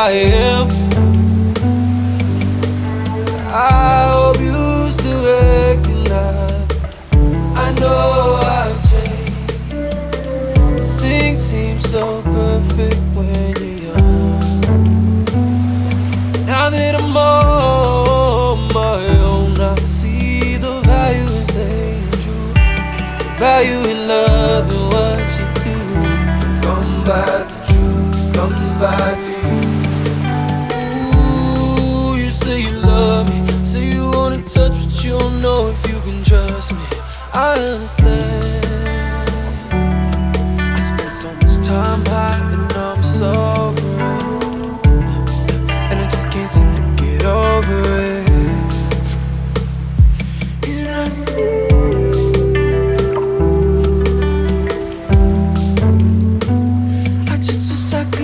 I am. I hope you still recognize. I know I've changed. Things seem so perfect when you're young. Now that I'm on my own, I see the value in staying true, the value in loving what you do. Come back, the truth comes back to you. Ooh, you say you love me, say you wanna touch, but you don't know if you can trust me. I understand. I spent so much time hiding, now I'm sober, and I just can't seem to get over it. And I see I just wish I could